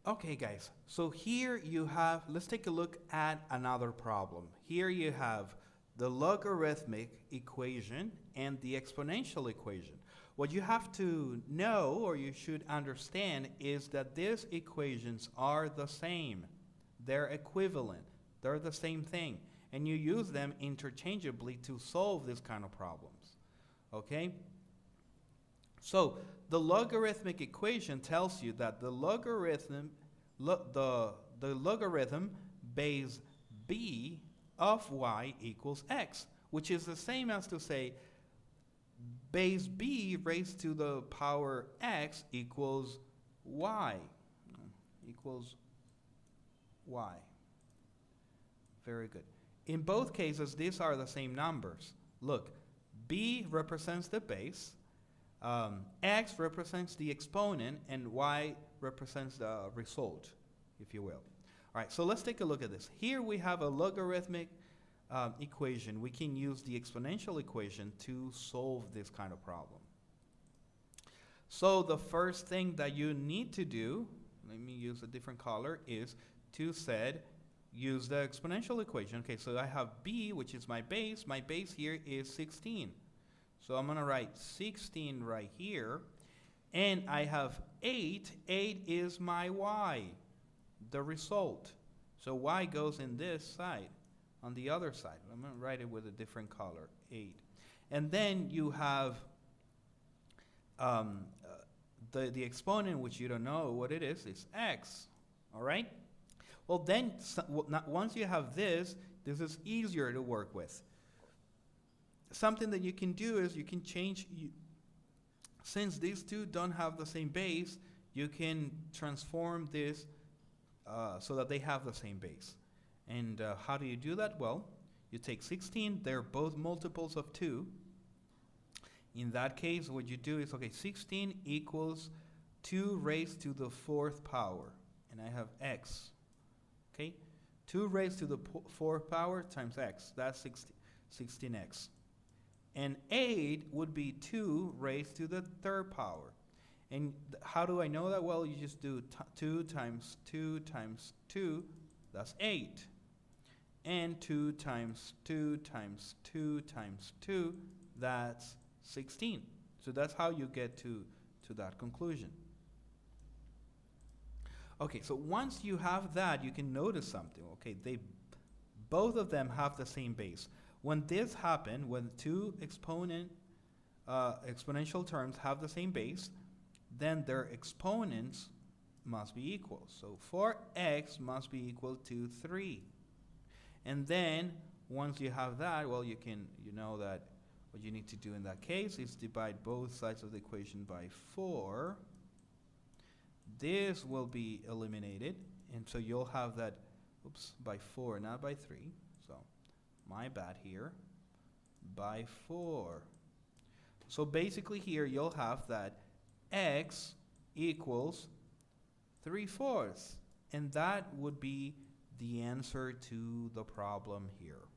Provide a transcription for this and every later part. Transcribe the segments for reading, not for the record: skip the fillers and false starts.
Okay, guys, so here you have, let's take a look at another problem. Here you have the logarithmic equation and the exponential equation. What you have to know, or you should understand, is that these equations are the same. They're equivalent. They're the same thing. And you use them interchangeably to solve this kind of problems. Okay? So the logarithmic equation tells you that the logarithm base b of y equals x, which is the same as to say base b raised to the power x equals y. Equals y. Very good. In both cases, these are the same numbers. Look, b represents the base, x represents the exponent, and y represents the result, if you will. All right, so let's take a look at this. Here we have a logarithmic equation. We can use the exponential equation to solve this kind of problem. So the first thing that you need to do, let me use a different color, is to use the exponential equation. Okay, so I have b, which is my base. My base here is 16. So I'm going to write 16 right here. And I have 8. 8 is my y, the result. So y goes in this side, on the other side. I'm going to write it with a different color, 8. And then you have the exponent, which you don't know what it is x. All right? Well, then once you have this is easier to work with. Something that you can do is you can change, since these two don't have the same base, you can transform this so that they have the same base. And how do you do that? Well, you take 16, they're both multiples of 2. In that case, what you do is, okay, 16 equals 2 raised to the 4th power. And I have x. Okay? 2 raised to the 4th power times x. That's 16x. And 8 would be 2 raised to the 3rd power. And how do I know that? Well, you just do 2 times 2 times 2, that's 8. And 2 times 2 times 2 times 2, that's 16. So that's how you get to that conclusion. Okay, so once you have that, you can notice something. Okay, both of them have the same base. When this happens, when two exponential terms have the same base, then their exponents must be equal. So 4x must be equal to 3. And then once you have that, well, you know that what you need to do in that case is divide both sides of the equation by 4. This will be eliminated, and so you'll have that, by 4, not by 3. So my bad here, by 4. So basically here you'll have that x equals 3/4, and that would be the answer to the problem here.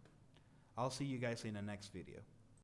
I'll see you guys in the next video.